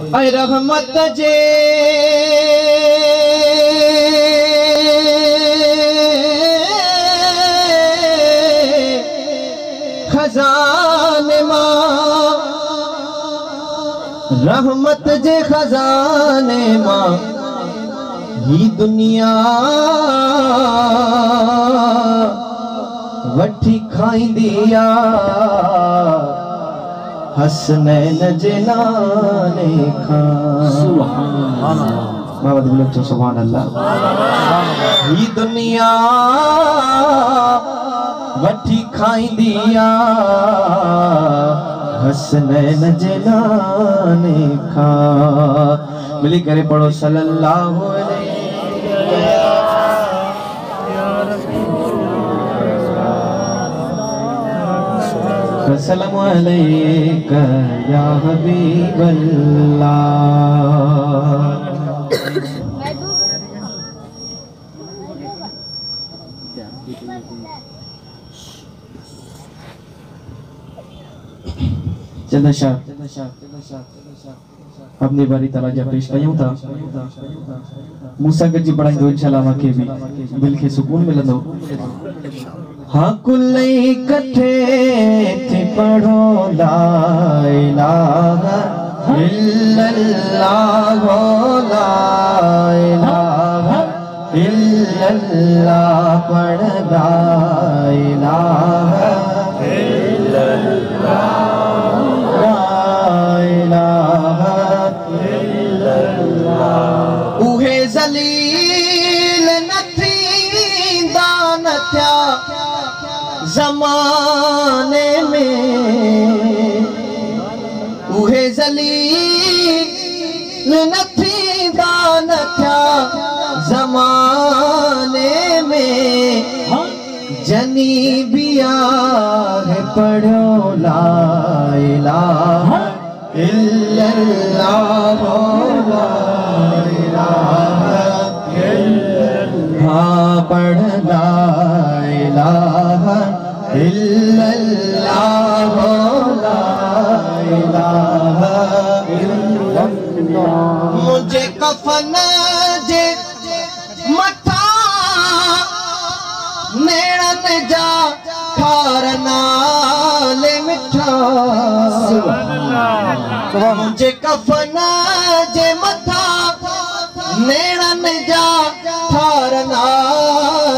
ऐ रहमत जे खजाने मां, रहमत जे खजाने मां ही दुनिया वठी खाईंदिया हसनैन जे नाने खां। सुभान अल्लाह, बोलो तो सुभान अल्लाह। ही दुनिया वठी खाईंदिया हसनैन जे नाने खां। मिली करे पढ़ो सल्लल्लाहु अलैहि अस्सलामु अलैका या हबीबल्लाह। चंदा शाह अपनी बारी तराजा पेश कयूं था। मूसा गजी पढ़ाईंदो इंशाअल्लाह मांखे भी दिल खे सुकून मिलंदो। हाँ कुल्लई कठे थे पढ़ो ला इलाहा इल्लल्लाह ला इलाहा इल्लल्लाह पढ़ ला इलाहा इल्लल्लाह ला इलाहा इल्लल्लाह। उहे ज़लील न थींदा न थिया ज़माने में, उहे ज़लील न थींदा न थिया ज़माने में। जनी बिया है पढ़ो ला इलाहा इल्लल्लाह ला इलाहा इल्लल्लाह। हाँ पढ़ ला इलाहा इल्लल्लाह ला इलाहा इल्लल्लाह। मुझे कफन जे मथा नेड़न जा ठारना ले मिठा। मुझे कफन जे मथा नेड़न जा ठारना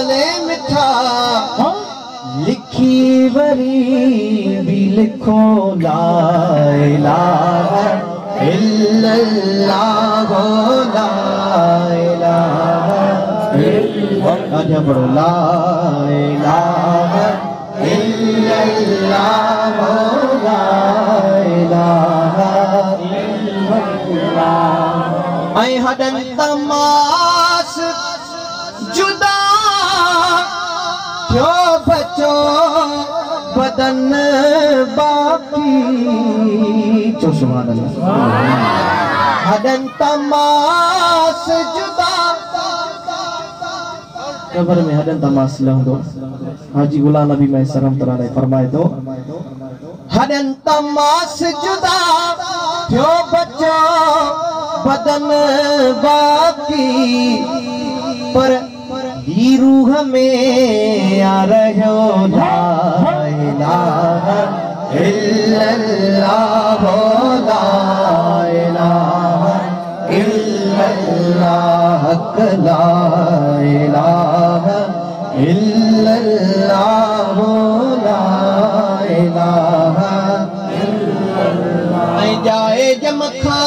ले मिठा। लिखी वरी भी लिखो ला इलाहा इल्लल्लाह ला इलाहा इल्लल्लाह। पढ़ो ला इलाहा इल्लल्लाह ला इलाहा इल्लल्लाह। ऐं हडन तमास जुदा थियो बचो बदन बाकी। चो सुभान अल्लाह। हडन तमास जुदा कब्र में हडन तमास लहंदो। हाजी गुलाम नबी में सरम तराने फरमाए दो हडन तमास जुदा थियो बचो बदन बाकी। पर ही रूह में आ रहो ला इलाहा इल्लल्लाह ला इलाहा इल्लल्लाह ला इलाहा इल्लल्लाह ला इलाहा इल्लल्लाह। ऐं जाए जमखा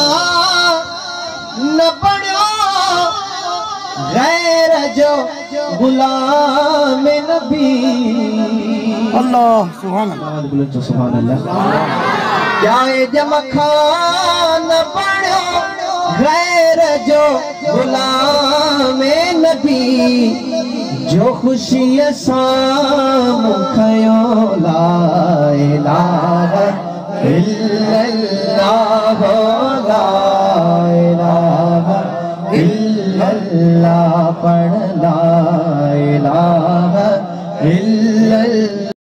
न बणियो गैर जो गुलाम नबी। अल्लाह सुभान अल्लाह, बोलो तो सुभान अल्लाह। जाए जमखा न बणियो गैर जो गुलाम नबी। जो खुशी सां मुखयो ला इलाहा इल्लल्लाह